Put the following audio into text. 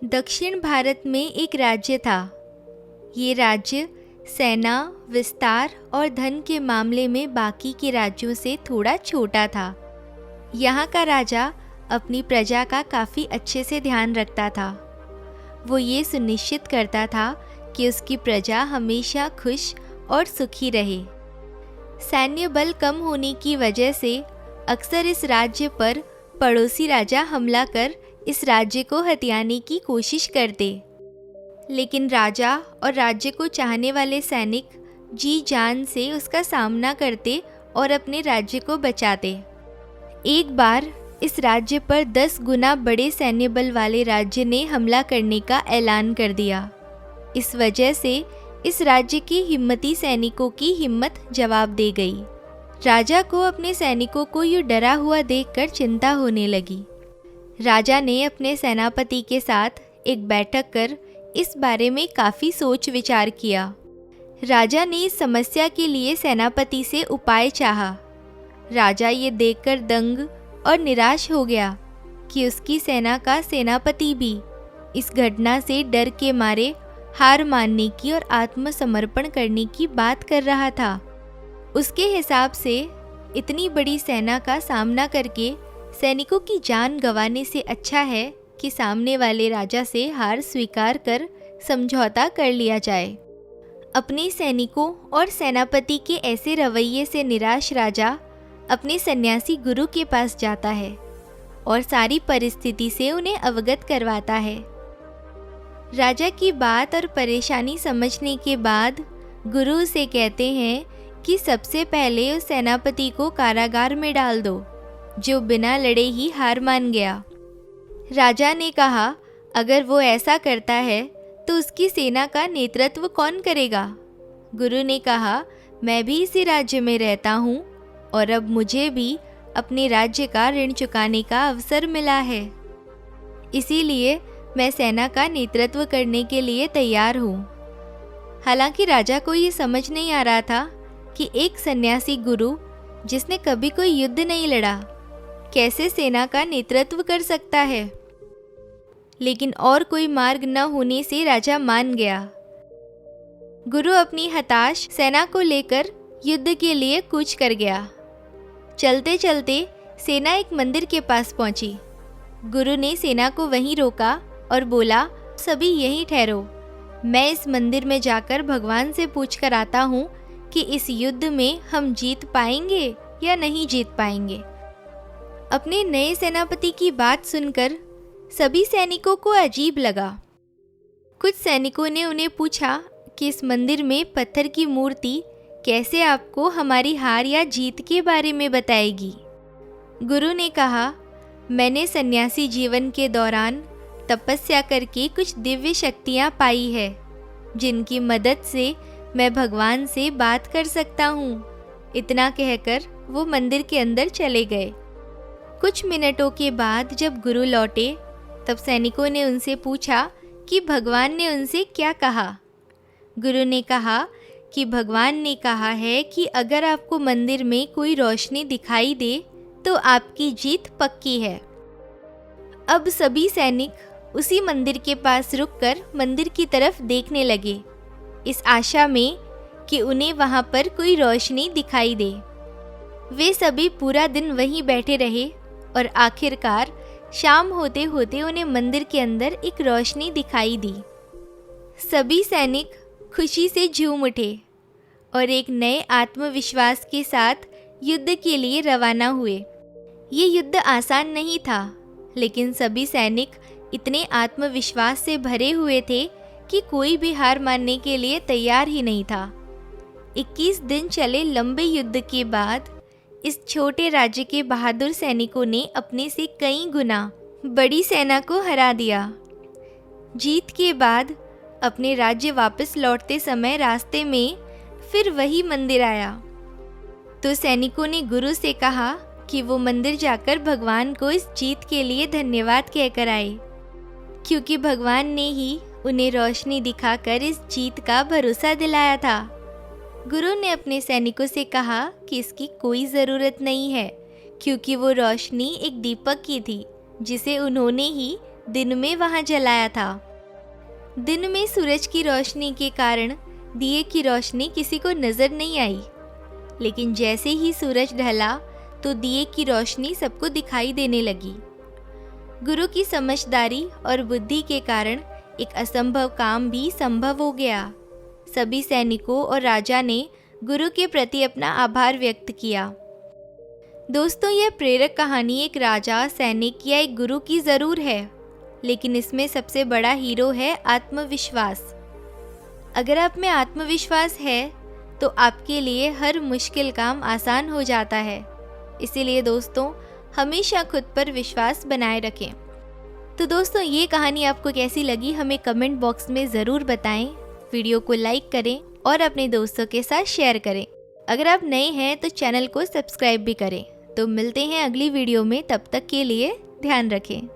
दक्षिण भारत में एक राज्य था। ये राज्य सेना, विस्तार और धन के मामले में बाकी के राज्यों से थोड़ा छोटा था। यहाँ का राजा अपनी प्रजा का काफ़ी अच्छे से ध्यान रखता था। वो ये सुनिश्चित करता था कि उसकी प्रजा हमेशा खुश और सुखी रहे। सैन्य बल कम होने की वजह से अक्सर इस राज्य पर पड़ोसी राजा हमला कर इस राज्य को हथियाने की कोशिश करते, लेकिन राजा और राज्य को चाहने वाले सैनिक जी जान से उसका सामना करते और अपने राज्य को बचाते। एक बार इस राज्य पर 10 गुना बड़े सैन्य बल वाले राज्य ने हमला करने का ऐलान कर दिया। इस वजह से इस राज्य के हिम्मती सैनिकों की हिम्मत जवाब दे गई। राजा को अपने सैनिकों को यूँ डरा हुआ देखकर चिंता होने लगी। राजा ने अपने सेनापति के साथ एक बैठक कर इस बारे में काफ़ी सोच विचार किया। राजा ने इस समस्या के लिए सेनापति से उपाय चाहा। राजा ये देखकर दंग और निराश हो गया कि उसकी सेना का सेनापति भी इस घटना से डर के मारे हार मानने की और आत्मसमर्पण करने की बात कर रहा था। उसके हिसाब से इतनी बड़ी सेना का सामना करके सैनिकों की जान गंवाने से अच्छा है कि सामने वाले राजा से हार स्वीकार कर समझौता कर लिया जाए। अपने सैनिकों और सेनापति के ऐसे रवैये से निराश राजा अपने सन्यासी गुरु के पास जाता है और सारी परिस्थिति से उन्हें अवगत करवाता है। राजा की बात और परेशानी समझने के बाद गुरु उसे कहते हैं कि सबसे पहले उस सेनापति को कारागार में डाल दो जो बिना लड़े ही हार मान गया। राजा ने कहा, अगर वो ऐसा करता है तो उसकी सेना का नेतृत्व कौन करेगा? गुरु ने कहा, मैं भी इसी राज्य में रहता हूँ और अब मुझे भी अपने राज्य का ऋण चुकाने का अवसर मिला है, इसीलिए मैं सेना का नेतृत्व करने के लिए तैयार हूँ। हालांकि राजा को ये समझ नहीं आ रहा था कि एक सन्यासी गुरु जिसने कभी कोई युद्ध नहीं लड़ा कैसे सेना का नेतृत्व कर सकता है, लेकिन और कोई मार्ग न होने से राजा मान गया। गुरु अपनी हताश सेना को लेकर युद्ध के लिए कूच कर गया। चलते चलते सेना एक मंदिर के पास पहुंची। गुरु ने सेना को वहीं रोका और बोला, सभी यहीं ठहरो, मैं इस मंदिर में जाकर भगवान से पूछ कर आता हूँ कि इस युद्ध में हम जीत पाएंगे या नहीं जीत पाएंगे। अपने नए सेनापति की बात सुनकर सभी सैनिकों को अजीब लगा। कुछ सैनिकों ने उन्हें पूछा कि इस मंदिर में पत्थर की मूर्ति कैसे आपको हमारी हार या जीत के बारे में बताएगी। गुरु ने कहा, मैंने सन्यासी जीवन के दौरान तपस्या करके कुछ दिव्य शक्तियाँ पाई है जिनकी मदद से मैं भगवान से बात कर सकता हूँ। इतना कहकर वो मंदिर के अंदर चले गए। कुछ मिनटों के बाद जब गुरु लौटे तब सैनिकों ने उनसे पूछा कि भगवान ने उनसे क्या कहा। गुरु ने कहा कि भगवान ने कहा है कि अगर आपको मंदिर में कोई रोशनी दिखाई दे तो आपकी जीत पक्की है। अब सभी सैनिक उसी मंदिर के पास रुककर मंदिर की तरफ देखने लगे, इस आशा में कि उन्हें वहां पर कोई रोशनी दिखाई दे। वे सभी पूरा दिन वहीं बैठे रहे और आखिरकार शाम होते होते उन्हें मंदिर के अंदर एक रोशनी दिखाई दी। सभी सैनिक खुशी से झूम उठे और एक नए आत्मविश्वास के साथ युद्ध के लिए रवाना हुए। ये युद्ध आसान नहीं था, लेकिन सभी सैनिक इतने आत्मविश्वास से भरे हुए थे कि कोई भी हार मानने के लिए तैयार ही नहीं था। 21 दिन चले लंबे युद्ध के बाद इस छोटे राज्य के बहादुर सैनिकों ने अपने से कई गुना बड़ी सेना को हरा दिया। जीत के बाद अपने राज्य वापस लौटते समय रास्ते में फिर वही मंदिर आया, तो सैनिकों ने गुरु से कहा कि वो मंदिर जाकर भगवान को इस जीत के लिए धन्यवाद कहकर आए, क्योंकि भगवान ने ही उन्हें रोशनी दिखाकर इस जीत का भरोसा दिलाया था। गुरु ने अपने सैनिकों से कहा कि इसकी कोई ज़रूरत नहीं है, क्योंकि वो रोशनी एक दीपक की थी जिसे उन्होंने ही दिन में वहां जलाया था। दिन में सूरज की रोशनी के कारण दिए की रोशनी किसी को नजर नहीं आई, लेकिन जैसे ही सूरज ढला तो दिए की रोशनी सबको दिखाई देने लगी। गुरु की समझदारी और बुद्धि के कारण एक असंभव काम भी संभव हो गया। सभी सैनिकों और राजा ने गुरु के प्रति अपना आभार व्यक्त किया। दोस्तों, यह प्रेरक कहानी एक राजा, सैनिक या एक गुरु की ज़रूर है, लेकिन इसमें सबसे बड़ा हीरो है आत्मविश्वास। अगर आप में आत्मविश्वास है तो आपके लिए हर मुश्किल काम आसान हो जाता है। इसीलिए दोस्तों, हमेशा खुद पर विश्वास बनाए रखें। तो दोस्तों, ये कहानी आपको कैसी लगी हमें कमेंट बॉक्स में ज़रूर बताएं। वीडियो को लाइक करें और अपने दोस्तों के साथ शेयर करें। अगर आप नए हैं तो चैनल को सब्सक्राइब भी करें। तो मिलते हैं अगली वीडियो में, तब तक के लिए ध्यान रखें।